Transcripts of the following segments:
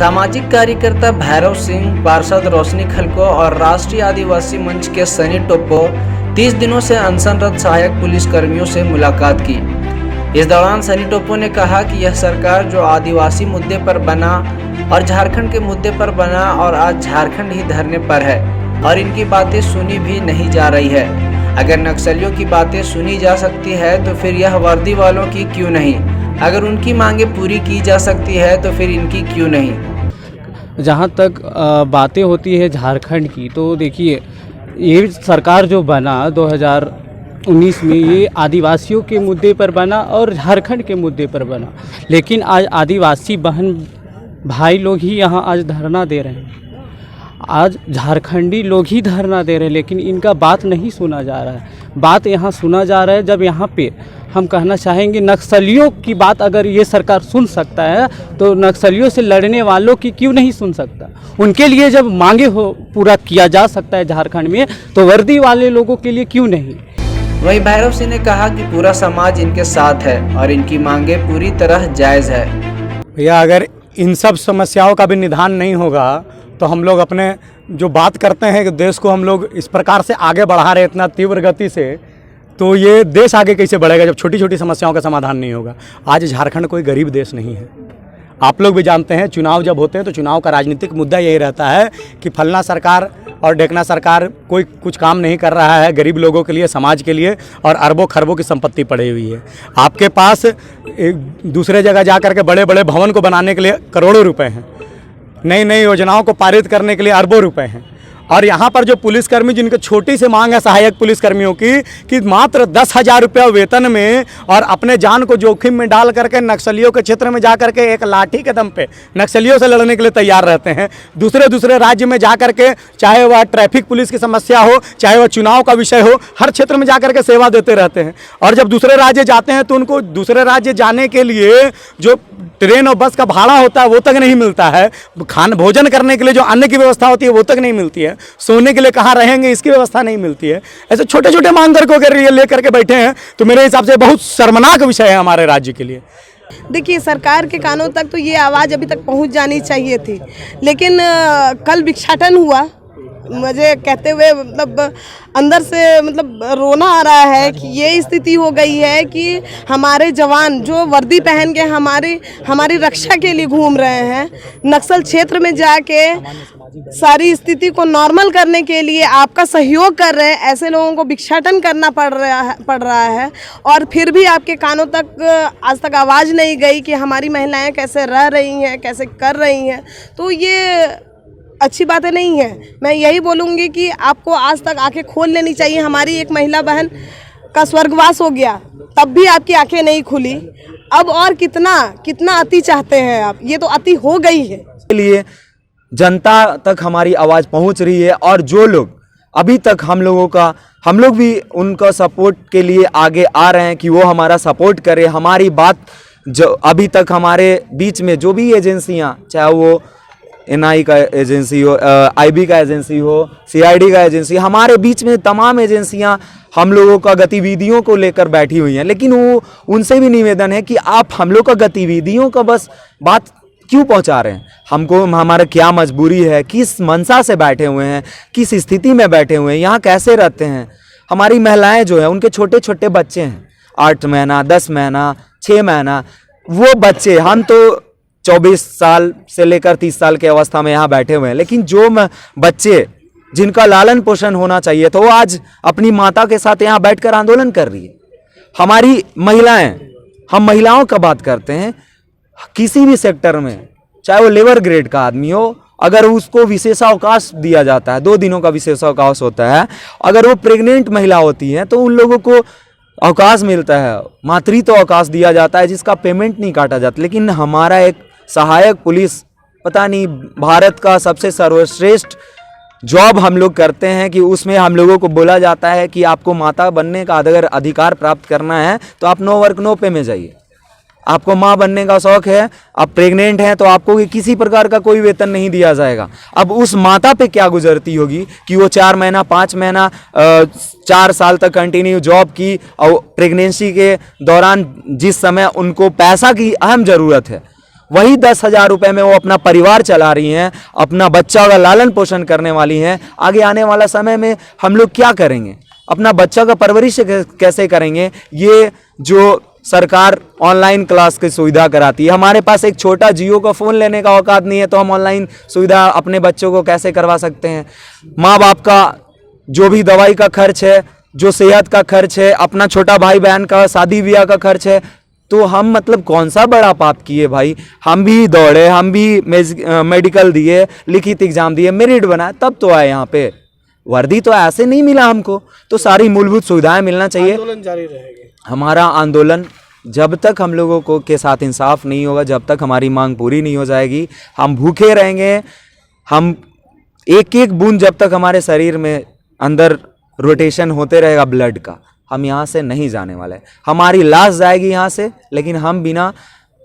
सामाजिक कार्यकर्ता भैरव सिंह, पार्षद रोशनी खलको और राष्ट्रीय आदिवासी मंच के सनी टोप्पो 30 दिनों से अनशनरत सहायक पुलिस कर्मियों से मुलाकात की। इस दौरान सनी टोप्पो ने कहा कि यह सरकार जो आदिवासी मुद्दे पर बना और झारखंड के मुद्दे पर बना और आज झारखंड ही धरने पर है और इनकी बातें सुनी भी नहीं जा रही है। अगर नक्सलियों की बातें सुनी जा सकती है तो फिर यह वर्दी वालों की क्यों नहीं? अगर उनकी मांगे पूरी की जा सकती है तो फिर इनकी क्यों नहीं? जहाँ तक बातें होती है झारखंड की, तो देखिए ये सरकार जो बना 2019 में, ये आदिवासियों के मुद्दे पर बना और झारखंड के मुद्दे पर बना। लेकिन आज आदिवासी बहन भाई लोग ही यहाँ आज धरना दे रहे हैं, आज झारखंडी लोग ही धरना दे रहे हैं, लेकिन इनका बात नहीं सुना जा रहा है। बात यहाँ सुना जा रहा है जब यहाँ पे हम कहना चाहेंगे नक्सलियों की बात अगर ये सरकार सुन सकता है तो नक्सलियों से लड़ने वालों की क्यों नहीं सुन सकता? उनके लिए जब मांगे हो पूरा किया जा सकता है झारखंड में, तो वर्दी वाले लोगों के लिए क्यों नहीं? वहीं भैरव सिंह ने कहा कि पूरा समाज इनके साथ है और इनकी मांगे पूरी तरह जायज़ है। भैया, अगर इन सब समस्याओं का भी निदान नहीं होगा तो हम लोग अपने जो बात करते हैं कि देश को हम लोग इस प्रकार से आगे बढ़ा रहे इतना तीव्र गति से, तो ये देश आगे कैसे बढ़ेगा जब छोटी छोटी समस्याओं का समाधान नहीं होगा। आज झारखंड कोई गरीब देश नहीं है। आप लोग भी जानते हैं, चुनाव जब होते हैं तो चुनाव का राजनीतिक मुद्दा यही रहता है कि फलना सरकार और ढेकना सरकार कोई कुछ काम नहीं कर रहा है गरीब लोगों के लिए, समाज के लिए, और अरबों खरबों की संपत्ति पड़ी हुई है। आपके पास दूसरे जगह जा कर के बड़े बड़े भवन को बनाने के लिए करोड़ों रुपए हैं, नई नई योजनाओं को पारित करने के लिए अरबों रुपए हैं, और यहाँ पर जो पुलिसकर्मी जिनकी छोटी सी मांग है सहायक पुलिसकर्मियों की कि मात्र 10,000 रुपये वेतन में और अपने जान को जोखिम में डाल करके नक्सलियों के क्षेत्र में जा करके एक लाठी के दम पे नक्सलियों से लड़ने के लिए तैयार रहते हैं। दूसरे राज्य में जा करके, चाहे वह ट्रैफिक पुलिस की समस्या हो, चाहे वह चुनाव का विषय हो, हर क्षेत्र में जा करके सेवा देते रहते हैं। और जब दूसरे राज्य जाते हैं तो उनको दूसरे राज्य जाने के लिए जो ट्रेन और बस का भाड़ा होता है वो तक नहीं मिलता है, भोजन करने के लिए जो अन्न की व्यवस्था होती है वो तक नहीं मिलती है, सोने के लिए कहाँ रहेंगे इसकी व्यवस्था नहीं मिलती है। ऐसे छोटे छोटे मांग को लेकर के बैठे हैं, तो मेरे हिसाब से बहुत शर्मनाक विषय है हमारे राज्य के लिए। देखिए, सरकार के कानों तक तो ये आवाज़ अभी तक पहुंच जानी चाहिए थी, लेकिन कल भिक्षाटन हुआ। मुझे कहते हुए अंदर से रोना आ रहा है कि ये स्थिति हो गई है कि हमारे जवान जो वर्दी पहन के हमारी रक्षा के लिए घूम रहे हैं, नक्सल क्षेत्र में जाके सारी स्थिति को नॉर्मल करने के लिए आपका सहयोग कर रहे हैं, ऐसे लोगों को भिक्षाटन करना पड़ रहा है और फिर भी आपके कानों तक आज तक आवाज़ नहीं गई कि हमारी महिलाएं कैसे रह रही हैं, कैसे कर रही हैं। तो ये अच्छी बातें नहीं है। मैं यही बोलूँगी कि आपको आज तक आंखें खोल लेनी चाहिए। हमारी एक महिला बहन का स्वर्गवास हो गया, तब भी आपकी आंखें नहीं खुली। अब और कितना अति चाहते हैं आप? ये तो अति हो गई है। इसलिए जनता तक हमारी आवाज़ पहुंच रही है, और जो लोग अभी तक हम लोग भी उनका सपोर्ट के लिए आगे आ रहे हैं कि वो हमारा सपोर्ट करें। हमारी बात जो अभी तक हमारे बीच में जो भी एजेंसियां, चाहे वो NI का एजेंसी हो, IB का एजेंसी हो, CID का एजेंसी, हमारे बीच में तमाम एजेंसियां हम लोगों का गतिविधियों को लेकर बैठी हुई हैं। लेकिन वो उनसे भी निवेदन है कि आप हम लोग का गतिविधियों का बस बात क्यों पहुंचा रहे हैं? हमको हमारा क्या मजबूरी है, किस मंशा से बैठे हुए हैं, किस स्थिति में बैठे हुए हैं, यहाँ कैसे रहते हैं। हमारी महिलाएं जो है उनके छोटे छोटे बच्चे हैं, 8 महीना, 10 महीना, 6 महीना, वो बच्चे, हम तो 24 साल से लेकर 30 साल की अवस्था में यहाँ बैठे हुए हैं, लेकिन जो बच्चे जिनका लालन पोषण होना चाहिए तो वो आज अपनी माता के साथ यहाँ बैठकर आंदोलन कर रही है। हमारी महिलाएं, हम महिलाओं का बात करते हैं, किसी भी सेक्टर में, चाहे वो लेबर ग्रेड का आदमी हो, अगर उसको विशेषावकाश दिया जाता है, 2 दिनों का विशेषावकाश होता है, अगर वो प्रेग्नेंट महिला होती हैं तो उन लोगों को अवकाश मिलता है, मातृत्व अवकाश दिया जाता है जिसका पेमेंट नहीं काटा जाता। लेकिन हमारा एक सहायक पुलिस, पता नहीं भारत का सबसे सर्वश्रेष्ठ जॉब हम लोग करते हैं कि उसमें हम लोगों को बोला जाता है कि आपको माता बनने का अगर अधिकार प्राप्त करना है तो आप नो वर्क नो पे में जाइए। आपको माँ बनने का शौक है, आप प्रेग्नेंट हैं, तो आपको किसी प्रकार का कोई वेतन नहीं दिया जाएगा। अब उस माता पे क्या गुजरती होगी कि वो 4 महीना 5 महीना 4 साल तक कंटिन्यू जॉब की, और प्रेगनेंसी के दौरान जिस समय उनको पैसा की अहम ज़रूरत है वही 10,000 रुपये में वो अपना परिवार चला रही हैं, अपना बच्चा का लालन पोषण करने वाली हैं। आगे आने वाला समय में हम लोग क्या करेंगे, अपना बच्चा का परवरिश कैसे करेंगे? ये जो सरकार ऑनलाइन क्लास की सुविधा कराती है, हमारे पास एक छोटा जियो का फ़ोन लेने का औकात नहीं है, तो हम ऑनलाइन सुविधा अपने बच्चों को कैसे करवा सकते हैं? माँ बाप का जो भी दवाई का खर्च है, जो सेहत का खर्च है, अपना छोटा भाई बहन का शादी ब्याह का खर्च है, तो हम मतलब कौन सा बड़ा पाप किए भाई? हम भी दौड़े, हम भी मेडिकल दिए, लिखित एग्जाम दिए, मेरिट बनाए, तब तो आए यहाँ पे। वर्दी तो ऐसे नहीं मिला हमको, तो सारी मूलभूत सुविधाएं मिलना चाहिए। आंदोलन जारी रहेगा। हमारा आंदोलन जब तक हम लोगों को के साथ इंसाफ नहीं होगा, जब तक हमारी मांग पूरी नहीं हो जाएगी, हम भूखे रहेंगे। हम एक एक बूंद जब तक हमारे शरीर में अंदर रोटेशन होते रहेगा ब्लड का, हम यहाँ से नहीं जाने वाले। हमारी लाश जाएगी यहाँ से, लेकिन हम बिना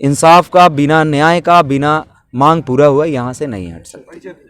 इंसाफ का, बिना न्याय का, बिना मांग पूरा हुआ यहाँ से नहीं हट सकते।